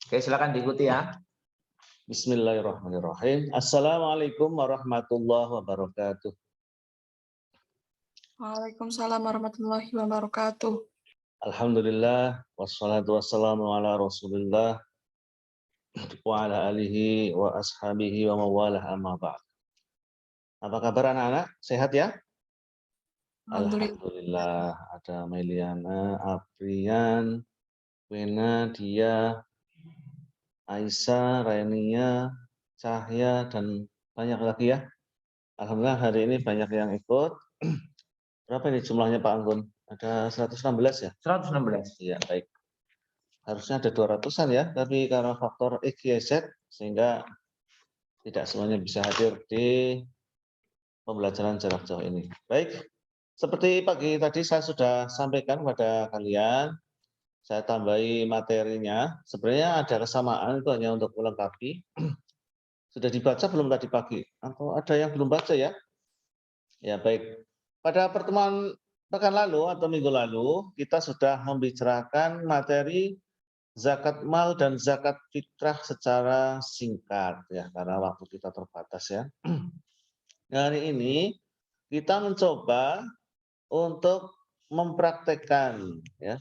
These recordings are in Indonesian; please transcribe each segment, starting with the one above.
Oke, silakan diikuti ya. Bismillahirrahmanirrahim. Assalamualaikum warahmatullahi wabarakatuh. Waalaikumsalam warahmatullahi wabarakatuh. Alhamdulillah, wassalatu wassalamu ala rasulillah wa ala alihi wa ashabihi wa mawalah amma ba'd. Apa kabar anak-anak? Sehat ya? Alhamdulillah. Ada Meliana, Aprian, Wena, Dia, Aisyah, Rainia, Cahya, dan banyak lagi ya. Alhamdulillah hari ini banyak yang ikut. Berapa ini jumlahnya Pak Anggun? Ada 116 ya? 116. Iya, baik. Harusnya ada 200-an ya, tapi karena faktor X, Y, Z, sehingga tidak semuanya bisa hadir di pembelajaran jarak jauh ini. Baik, seperti pagi tadi saya sudah sampaikan kepada kalian, saya tambahi materinya. Sebenarnya ada kesamaan, itu hanya untuk melengkapi. Sudah dibaca belum tadi pagi? Atau ada yang belum baca ya? Ya, baik. Pada pertemuan pekan lalu atau minggu lalu, kita sudah membicarakan materi zakat mal dan zakat fitrah secara singkat ya, karena waktu kita terbatas ya. Hari ini kita mencoba untuk mempraktekkan ya,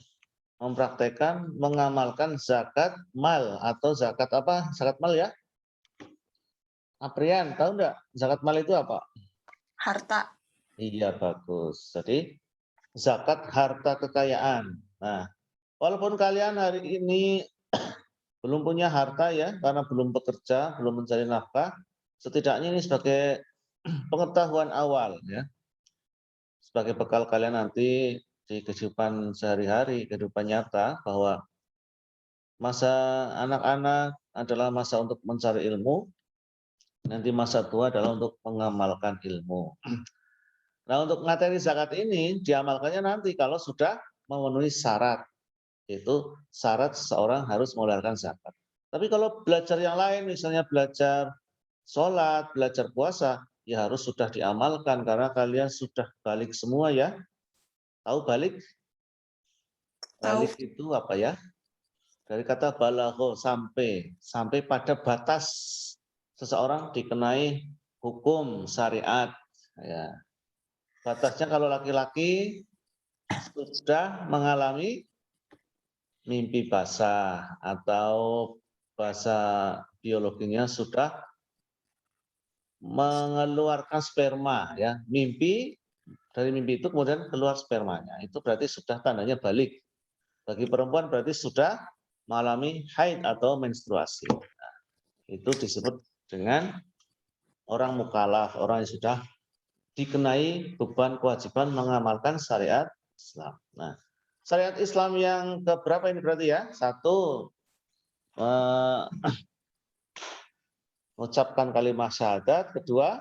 mengamalkan zakat mal atau zakat apa? Zakat mal ya? Aprian, tahu enggak zakat mal itu apa? Harta. Iya, bagus. Jadi zakat harta kekayaan. Nah, walaupun kalian hari ini belum punya harta ya, karena belum bekerja, belum mencari nafkah, setidaknya ini sebagai pengetahuan awal ya, sebagai bekal kalian nanti di kehidupan sehari-hari, kehidupan nyata, bahwa masa anak-anak adalah masa untuk mencari ilmu, nanti masa tua adalah untuk mengamalkan ilmu. Nah, untuk materi zakat ini diamalkannya nanti kalau sudah memenuhi syarat, yaitu syarat seseorang harus mengeluarkan zakat. Tapi kalau belajar yang lain, misalnya belajar sholat, belajar puasa, ya harus sudah diamalkan karena kalian sudah balik semua ya. Tahu balik? Balik itu apa ya? Dari kata balagho, sampai pada batas seseorang dikenai hukum syariat. Ya. Batasnya kalau laki-laki sudah mengalami mimpi basah atau bahasa biologinya sudah mengeluarkan sperma ya, dari mimpi itu kemudian keluar spermanya, itu berarti sudah tandanya balik. Bagi perempuan berarti sudah mengalami haid atau menstruasi. Nah, itu disebut dengan orang mukallaf, orang yang sudah dikenai beban kewajiban mengamalkan syariat Islam. Nah, syariat Islam yang keberapa ini berarti ya? Satu, mengucapkan kalimat syahadat. Kedua,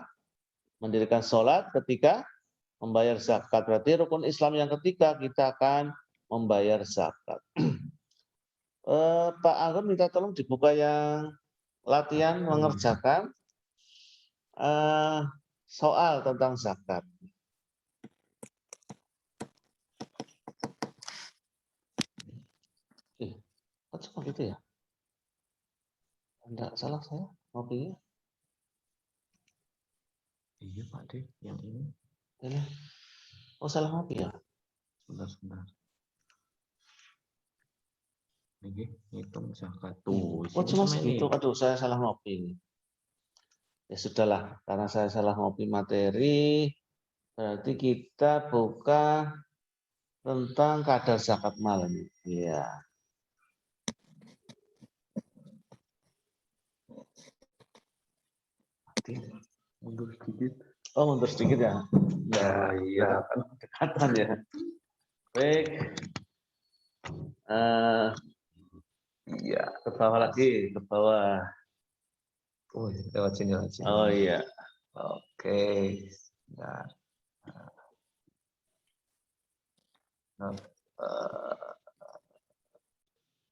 mendirikan sholat. Ketiga, membayar zakat. Berarti rukun Islam yang ketiga kita akan membayar zakat. Pak Anggun minta tolong dibuka yang latihan mengerjakan soal tentang zakat. Kok cuma gitu ya? Enggak salah saya ngopinya. Iya Pak D, yang ini. Ini. Oh, salah ngopi ya? Sebentar. Ini hitung zakat tuh. Oh, cuma segitu. Aduh, saya salah ngopi. Ya sudahlah, karena saya salah ngopi materi, berarti kita buka tentang kadar zakat mal ini. Iya. Mundur sedikit. Oh, mundur sedikit ya? Ya, iya. Dekatan ya. Baik. Iya, ke bawah lagi, ke bawah. Oh, lewat sini. Oh iya. Oke. Nah,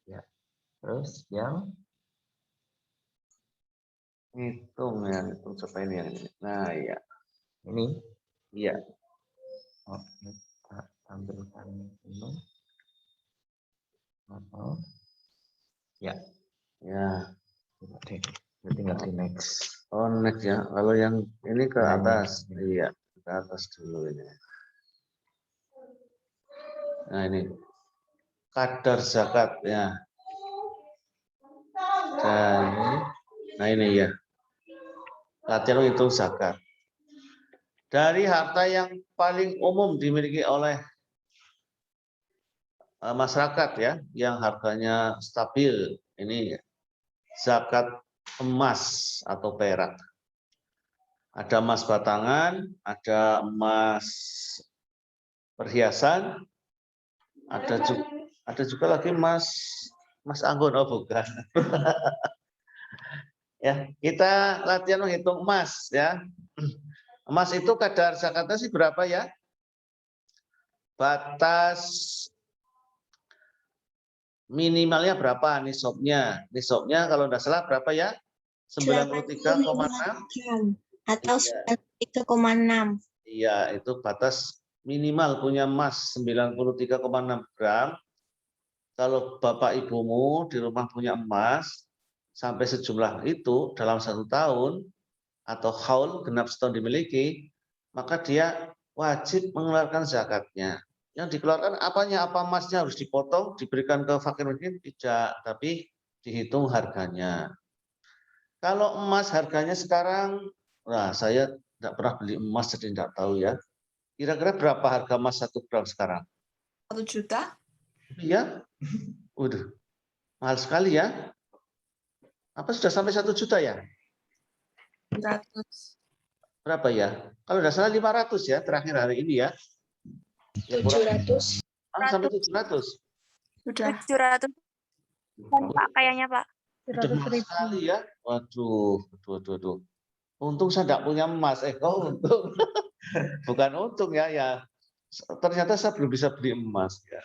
ya. Terus yang Hitung coba ini yang ini. Nah, iya. ini. Iya. Oke, kita tampilkan ini. Ya. Ya. Oke. Tinggal di next. Oh, next ya. Kalau yang ini ke Nah, ini. atas. Iya, ke atas dulu ini. Nah, ini kadar zakat ya. Dan nah ini ya. Latihan hitung zakat. Dari harta yang paling umum dimiliki oleh masyarakat ya, yang harganya stabil, ini zakat emas atau perak. Ada emas batangan, ada emas perhiasan, ada juga lagi emas anggun, oh bukan. Ya, kita latihan menghitung emas ya. Emas itu kadar zakatnya sih berapa ya? Batas minimalnya berapa nisabnya? Nisabnya kalau tidak salah berapa ya? 93,6 atau Iya. 93,6. Iya, itu batas minimal punya emas 93,6 gram. Kalau bapak ibumu di rumah punya emas sampai sejumlah itu dalam 1 tahun atau haul genap setahun dimiliki, maka dia wajib mengeluarkan zakatnya. Yang dikeluarkan apanya? Apa emasnya harus dipotong, diberikan ke fakir miskin? Tidak, tapi dihitung harganya. Kalau emas harganya sekarang, nah saya tidak pernah beli emas jadi tidak tahu ya. Kira-kira berapa harga emas 1 gram sekarang? 1 juta? Iya, waduh, mahal sekali ya. Apa sudah sampai 1 juta ya? 100. Berapa ya? Kalau tidak salah 500 ya terakhir hari ini ya. Ya, kurang. 700. Sampai 700. Sudah. 700 Pak kayaknya Pak. Udah mahal sekali ya. Waduh. Untung saya tidak punya emas. Untung. Bukan untung ya. Ternyata saya belum bisa beli emas ya.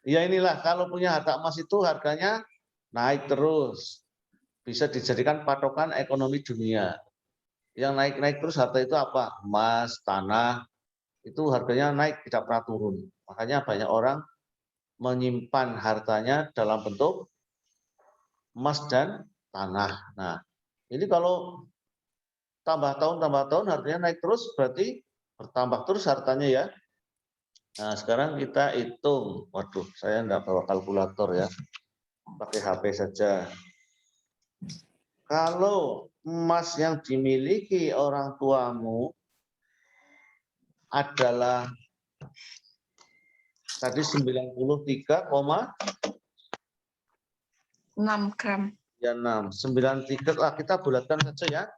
Ya inilah kalau punya harta emas itu harganya naik terus. Bisa dijadikan patokan ekonomi dunia. Yang naik-naik terus harta itu apa? Emas, tanah, itu harganya naik, tidak pernah turun. Makanya banyak orang menyimpan hartanya dalam bentuk emas dan tanah. Nah, ini kalau tambah tahun harganya naik terus, berarti bertambah terus hartanya ya. Nah, sekarang kita hitung. Waduh, saya enggak bawa kalkulator ya. Pakai HP saja. Kalau emas yang dimiliki orang tuamu adalah tadi 93,6 gram. ya 6. 93 lah kita bulatkan saja ya.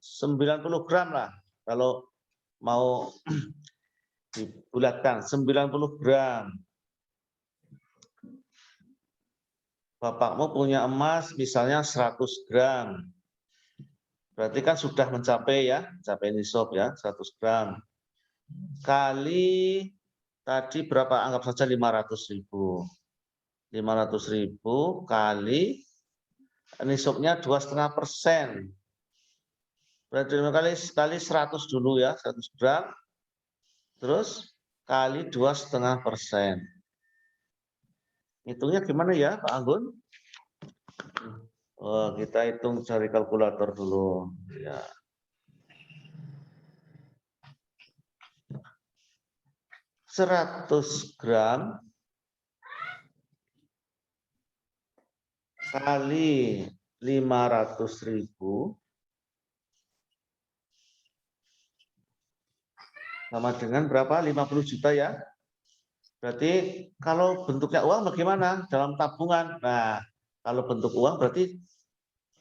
90 gram lah kalau mau dibulatkan 90 gram. Bapakmu punya emas misalnya 100 gram. Berarti kan sudah mencapai nisab ya, 100 gram. Kali tadi berapa? Anggap saja 500.000. 500.000 kali nisabnya 2,5%. Berarti kali 100 dulu ya, 100 gram. Terus kali 2,5%. Hitungnya gimana ya Pak Anggun? Oh, kita hitung cari kalkulator dulu. Ya. Seratus gram kali 500.000 sama dengan berapa? 50 juta ya. Berarti kalau bentuknya uang bagaimana? Dalam tabungan. Nah, kalau bentuk uang berarti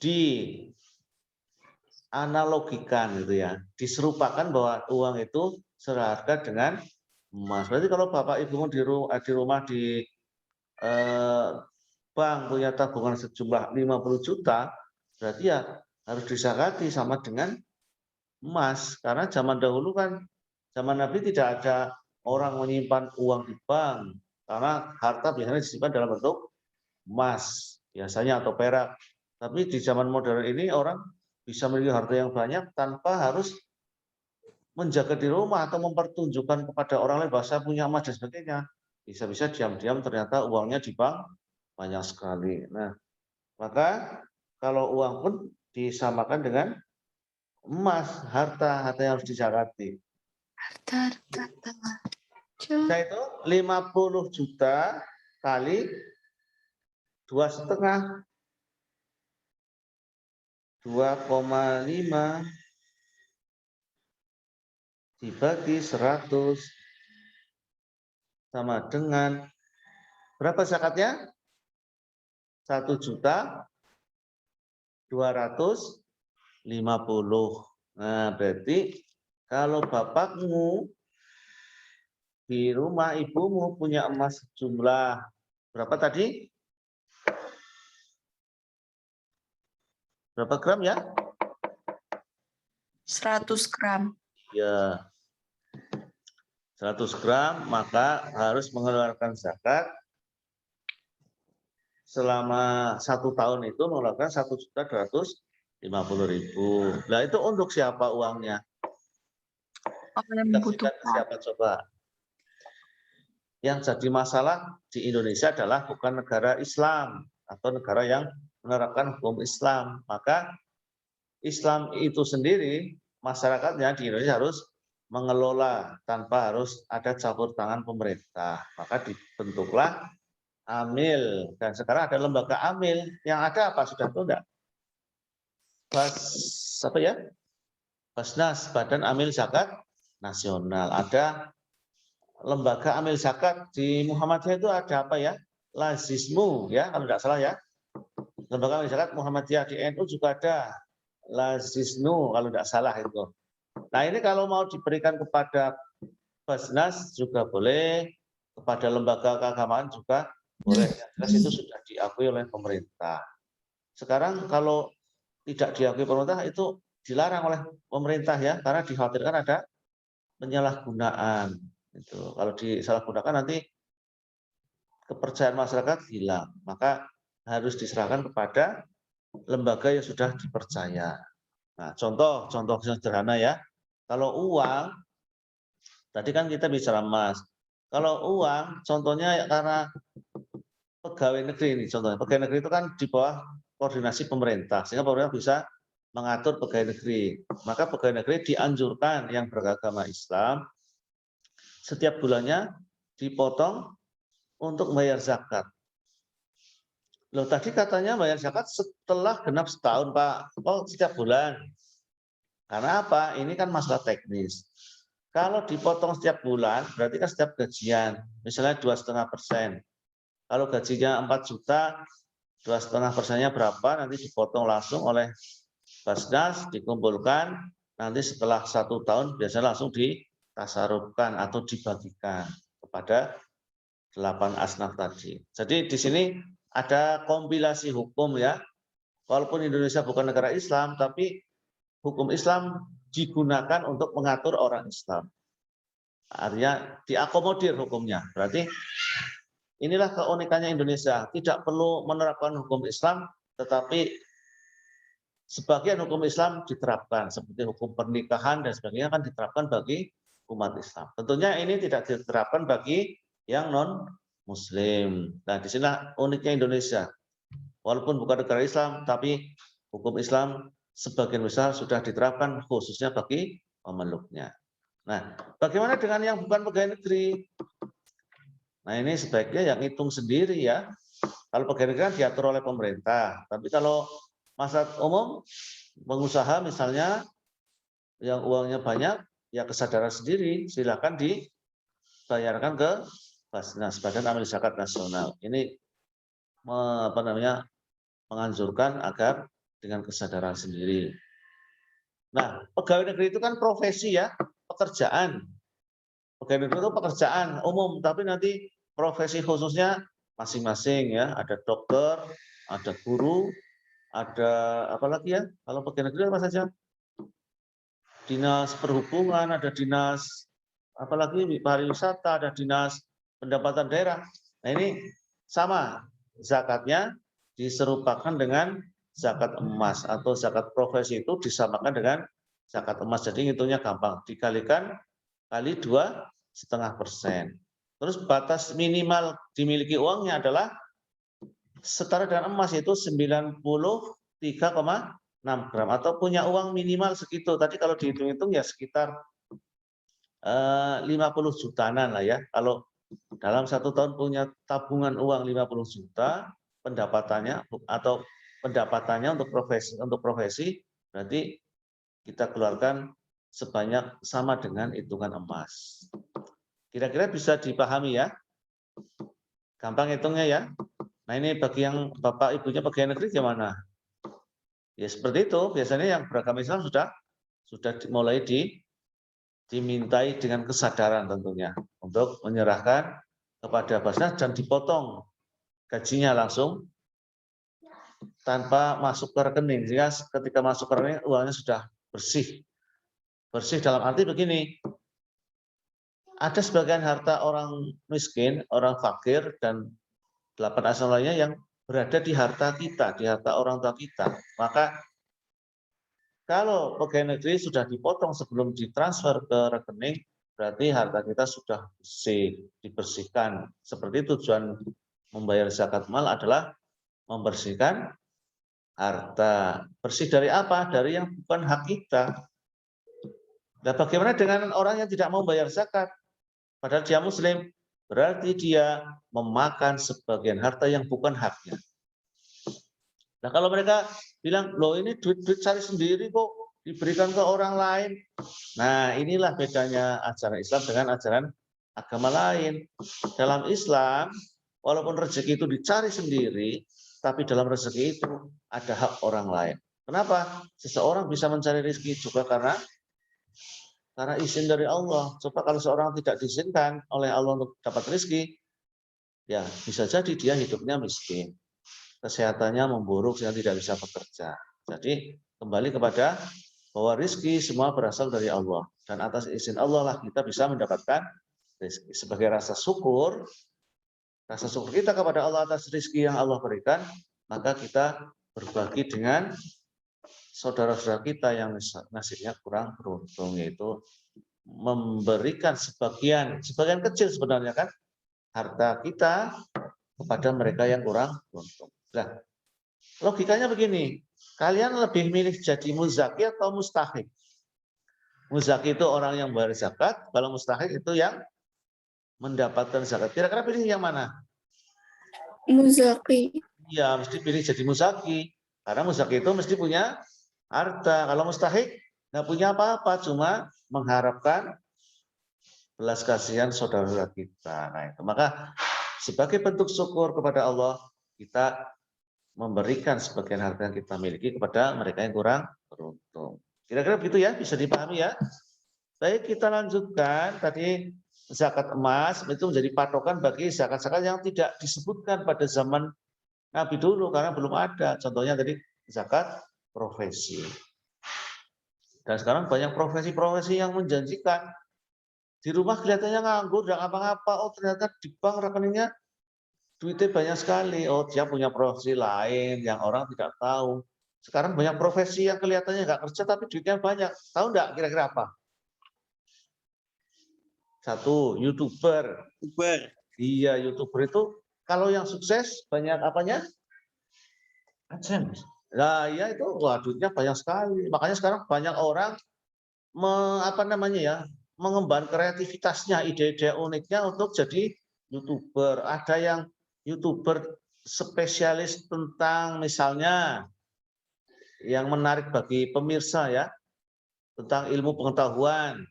dianalogikan gitu ya. Diserupakan bahwa uang itu seharga dengan emas. Berarti kalau bapak ibumu di rumah di bank punya tabungan sejumlah 50 juta, berarti ya harus disakati sama dengan emas. Karena zaman dahulu kan, zaman Nabi tidak ada orang menyimpan uang di bank. Karena harta biasanya disimpan dalam bentuk emas, biasanya atau perak. Tapi di zaman modern ini orang bisa memiliki harta yang banyak tanpa harus menjaga di rumah atau mempertunjukkan kepada orang lain bahwa saya punya emas dan sebagainya. Bisa-bisa diam-diam ternyata uangnya di bank banyak sekali. Nah, Maka kalau uang pun disamakan dengan emas, harta yang harus dizakati. Harta. Nah itu 50 juta kali 2,5. 2,5 dibagi 100 sama dengan berapa zakatnya? 1.250.000. Nah, berarti kalau bapakmu di rumah ibumu punya emas jumlah berapa tadi? Berapa gram ya? 100 gram. Ya. 100 gram, maka harus mengeluarkan zakat selama 1 tahun itu mengeluarkan 1.250.000. Nah itu untuk siapa uangnya? Orang yang Dikasihkan ke membutuhkan. siapa coba? Yang jadi masalah di Indonesia adalah bukan negara Islam atau negara yang menerapkan hukum Islam. Maka Islam itu sendiri masyarakatnya di Indonesia harus mengelola tanpa harus ada campur tangan pemerintah. Maka dibentuklah AMIL, dan sekarang ada lembaga AMIL. Yang ada apa sudah itu enggak? Basnas, Badan Amil Zakat Nasional. Ada lembaga Amil Zakat di Muhammadiyah itu ada apa ya? Lazismu ya, kalau tidak salah ya. Lembaga Amil Zakat Muhammadiyah di NU juga ada Lazisnu kalau tidak salah itu. Nah ini kalau mau diberikan kepada Basnas juga boleh, kepada lembaga keagamaan juga boleh. Yang jelas itu sudah diakui oleh pemerintah. Sekarang kalau tidak diakui pemerintah itu dilarang oleh pemerintah ya, karena dikhawatirkan ada penyalahgunaan. Itu kalau disalahgunakan nanti kepercayaan masyarakat hilang. Maka harus diserahkan kepada lembaga yang sudah dipercaya. Nah, contoh sederhana ya. Kalau uang, tadi kan kita bicara emas. Kalau uang, contohnya ya karena pegawai negeri ini, contohnya pegawai negeri itu kan di bawah koordinasi pemerintah, sehingga pemerintah bisa mengatur pegawai negeri. Maka pegawai negeri dianjurkan yang beragama Islam setiap bulannya dipotong untuk bayar zakat. Loh tadi katanya bayar zakat setelah genap setahun Pak. Oh setiap bulan. Karena apa? Ini kan masalah teknis. Kalau dipotong setiap bulan, berarti kan setiap gajian. Misalnya 2,5%. Kalau gajinya 4 juta, 2,5%-nya berapa? Nanti dipotong langsung oleh Basnas, dikumpulkan. Nanti setelah 1 tahun biasanya langsung ditasarufkan atau dibagikan kepada 8 asnaf tadi. Jadi di sini ada kompilasi hukum ya. Walaupun Indonesia bukan negara Islam, tapi hukum Islam digunakan untuk mengatur orang Islam. Artinya diakomodir hukumnya. Berarti inilah keunikannya Indonesia. Tidak perlu menerapkan hukum Islam, tetapi sebagian hukum Islam diterapkan. Seperti hukum pernikahan dan sebagainya kan diterapkan bagi umat Islam. Tentunya ini tidak diterapkan bagi yang non-Muslim. Nah, di sini uniknya Indonesia. Walaupun bukan negara Islam, tapi hukum Islam sebagian besar sudah diterapkan khususnya bagi pemeluknya. Nah, bagaimana dengan yang bukan pegawai negeri? Nah, ini sebaiknya yang hitung sendiri ya. Kalau pegawai negeri kan diatur oleh pemerintah. Tapi kalau masyarakat umum, pengusaha misalnya yang uangnya banyak, ya kesadaran sendiri, silakan dibayarkan ke Basnas, Badan Amil Zakat Nasional. Ini menganjurkan agar dengan kesadaran sendiri. Nah, pegawai negeri itu kan profesi ya, pekerjaan. Pegawai negeri itu pekerjaan umum, tapi nanti profesi khususnya masing-masing ya. Ada dokter, ada guru, ada apa lagi ya? Kalau pegawai negeri apa saja? Dinas perhubungan, ada dinas apalagi pariwisata, ada dinas pendapatan daerah. Nah ini sama zakatnya diserupakan dengan zakat emas atau zakat profesi itu disamakan dengan zakat emas. Jadi hitungnya gampang, dikalikan kali 2,5%. Terus batas minimal dimiliki uangnya adalah setara dengan emas itu 93,6 gram atau punya uang minimal segitu. Tadi kalau dihitung-hitung ya sekitar 50 jutaan lah ya. Kalau dalam 1 tahun punya tabungan uang 50 juta, pendapatannya untuk profesi berarti kita keluarkan sebanyak sama dengan hitungan emas. Kira-kira bisa dipahami ya? Gampang hitungnya ya. Nah ini bagi yang Bapak Ibunya pegawai negeri gimana? Ya seperti itu. Biasanya yang beragama Islam sudah mulai dimintai dengan kesadaran tentunya untuk menyerahkan kepada Basnas dan dipotong gajinya langsung tanpa masuk ke rekening. Sehingga ketika masuk ke rekening uangnya sudah bersih. Bersih dalam arti begini. Ada sebagian harta orang miskin, orang fakir dan 8 asal lainnya yang berada di harta kita, di harta orang tua kita. Maka kalau pegawai negeri sudah dipotong sebelum ditransfer ke rekening, berarti harta kita sudah bersih, dibersihkan. Seperti tujuan membayar zakat mal adalah membersihkan harta. Bersih dari apa? Dari yang bukan hak kita. Nah, bagaimana dengan orang yang tidak mau bayar zakat? Padahal dia muslim, berarti dia memakan sebagian harta yang bukan haknya. Nah kalau mereka bilang, loh ini duit-duit cari sendiri kok, diberikan ke orang lain. Nah inilah bedanya ajaran Islam dengan ajaran agama lain. Dalam Islam, walaupun rezeki itu dicari sendiri, tapi dalam rezeki itu ada hak orang lain. Kenapa? Seseorang bisa mencari rezeki juga karena izin dari Allah. Coba kalau seorang tidak diizinkan oleh Allah untuk dapat rezeki, ya bisa jadi dia hidupnya miskin. Kesehatannya memburuk sehingga tidak bisa bekerja. Jadi kembali kepada bahwa rezeki semua berasal dari Allah. Dan atas izin Allah lah kita bisa mendapatkan rezeki. Sebagai rasa syukur kita kepada Allah atas rezeki yang Allah berikan, maka kita berbagi dengan saudara-saudara kita yang nasibnya kurang beruntung, yaitu memberikan sebagian kecil sebenarnya kan harta kita kepada mereka yang kurang beruntung. Nah, logikanya begini, kalian lebih milih jadi muzaki atau mustahik? Muzaki itu orang yang bayar zakat, kalau mustahik itu yang mendapatkan zakat. Kira-kira pilih yang mana? Muzaki. Ya, mesti pilih jadi muzaki. Karena muzaki itu mesti punya harta. Kalau mustahik, nggak punya apa-apa, cuma mengharapkan belas kasihan saudara kita. Nah, itu. Maka sebagai bentuk syukur kepada Allah, kita memberikan sebagian harta yang kita miliki kepada mereka yang kurang beruntung. Kira-kira begitu ya, bisa dipahami ya. Baik, kita lanjutkan. Tadi zakat emas itu menjadi patokan bagi zakat-zakat yang tidak disebutkan pada zaman Nabi dulu karena belum ada. Contohnya tadi zakat profesi. Dan sekarang banyak profesi-profesi yang menjanjikan. Di rumah kelihatannya nganggur, dan apa-apa. Oh ternyata di bank rekeningnya duitnya banyak sekali. Oh dia punya profesi lain yang orang tidak tahu. Sekarang banyak profesi yang kelihatannya nggak kerja tapi duitnya banyak. Tahu nggak kira-kira apa? Satu, YouTuber. Iya, YouTuber itu kalau yang sukses banyak apanya? AdSense. Nah, ya itu wah duitnya banyak sekali. Makanya sekarang banyak orang mengemban kreativitasnya, ide-ide uniknya untuk jadi YouTuber. Ada yang YouTuber spesialis tentang misalnya yang menarik bagi pemirsa ya, tentang ilmu pengetahuan,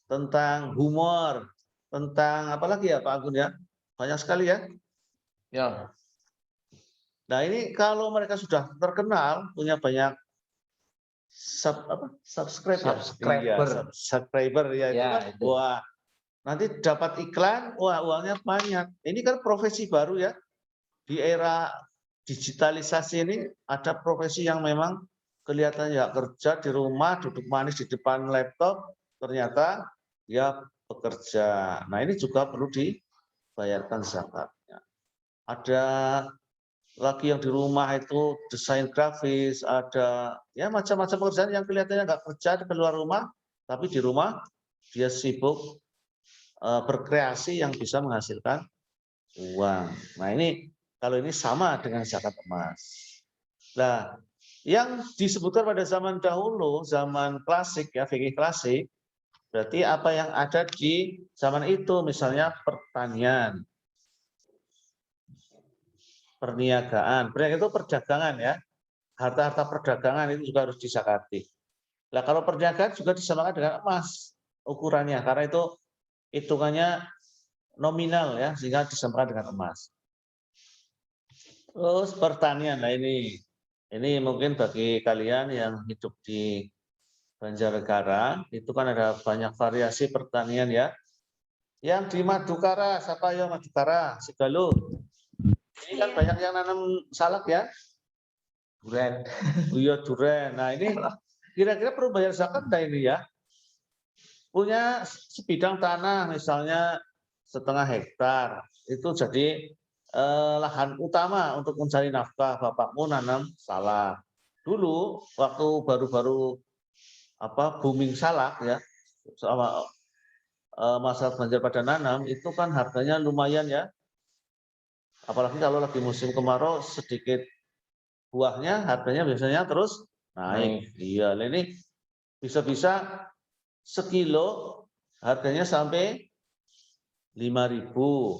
tentang humor, tentang apa lagi ya Pak Agun ya? Banyak sekali ya. Ya. Nah, ini kalau mereka sudah terkenal, punya banyak subscriber ya, itu kan itu. Wah, nanti dapat iklan, wah uangnya banyak. Ini kan profesi baru ya. Di era digitalisasi ini ada profesi yang memang kelihatannya nggak kerja di rumah, duduk manis di depan laptop, ternyata dia bekerja. Nah, ini juga perlu dibayarkan zakatnya. Ada lagi yang di rumah itu desain grafis, ada ya macam-macam pekerjaan yang kelihatannya nggak kerja di luar rumah, tapi di rumah dia sibuk berkreasi yang bisa menghasilkan uang. Nah ini Kalau ini sama dengan zakat emas. Nah, yang disebutkan pada zaman dahulu, zaman klasik ya, fikih klasik, berarti apa yang ada di zaman itu, misalnya pertanian, perniagaan. Perniagaan itu perdagangan ya. Harta-harta perdagangan itu juga harus disakati. Nah, kalau perniagaan juga disamakan dengan emas ukurannya, karena itu hitungannya nominal ya, sehingga disamakan dengan emas. Terus pertanian, nah ini mungkin bagi kalian yang hidup di Banjarnegara, itu kan ada banyak variasi pertanian ya. Yang di Madukara, siapa ya Madukara, Sigaluh. Ini kan Iya. banyak yang nanam salak ya. Duren. Iya, duren. Nah ini kira-kira perlu bayar zakat enggak ini ya? Punya sebidang tanah misalnya 1,5 hektar, itu jadi lahan utama untuk mencari nafkah. Bapakmu nanam salak. Dulu waktu baru-baru booming salak ya, sama masa Banjar pada nanam itu kan harganya lumayan ya. Apalagi kalau lagi musim kemarau, sedikit buahnya harganya biasanya terus naik. Iya, ini bisa-bisa sekilo harganya sampai 5.000.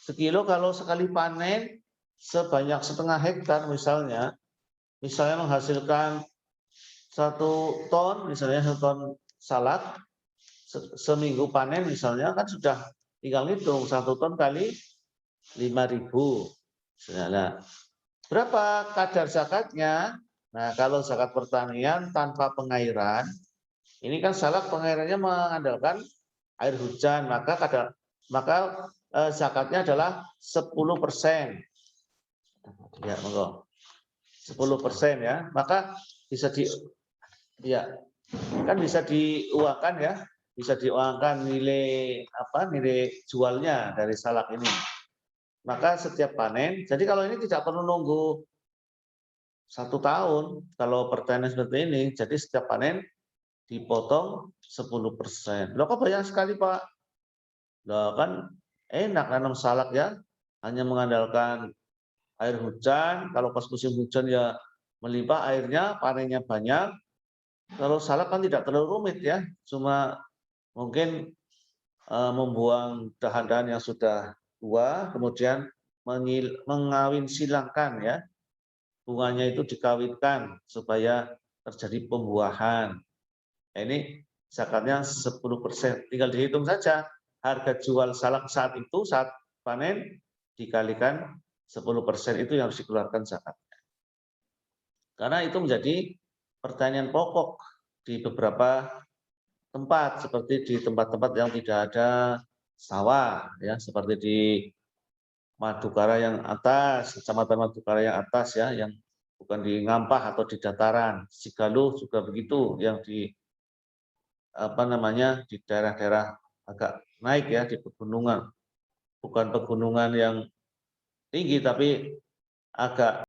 Sekilo kalau sekali panen sebanyak 1,5 hektar misalnya menghasilkan 1 ton, misalnya 1 ton salak, seminggu panen misalnya kan sudah tinggal hitung 1 ton kali 5.000. Nah, berapa kadar zakatnya? Nah, kalau zakat pertanian tanpa pengairan, ini kan salak pengairannya mengandalkan air hujan, maka zakatnya adalah 10%. Ya, monggo. 10% ya. Maka bisa bisa diuangkan ya, bisa diuangkan nilai jualnya dari salak ini. Maka setiap panen, jadi kalau ini tidak perlu nunggu 1 tahun, kalau pertanian seperti ini, jadi setiap panen dipotong 10%. Loh kok banyak sekali Pak? Loh kan enak nanam salak ya, hanya mengandalkan air hujan. Kalau pas musim hujan ya melimpah airnya, panennya banyak. Kalau salak kan tidak terlalu rumit ya, cuma mungkin membuang dahan-dahan yang sudah tua, kemudian mengawin silangkan ya, bunganya itu dikawinkan supaya terjadi pembuahan. Nah, ini zakatnya 10%. Tinggal dihitung saja harga jual salak saat itu, saat panen, dikalikan 10% itu yang harus dikeluarkan zakatnya. Karena itu menjadi pertanian pokok di beberapa tempat, seperti di tempat-tempat yang tidak ada sawah, ya, seperti di Madukara yang atas, Kecamatan Madukara yang atas ya, yang bukan di Ngampah atau di dataran. Sigaluh juga begitu, yang di di daerah-daerah agak naik ya, di pegunungan, bukan pegunungan yang tinggi tapi agak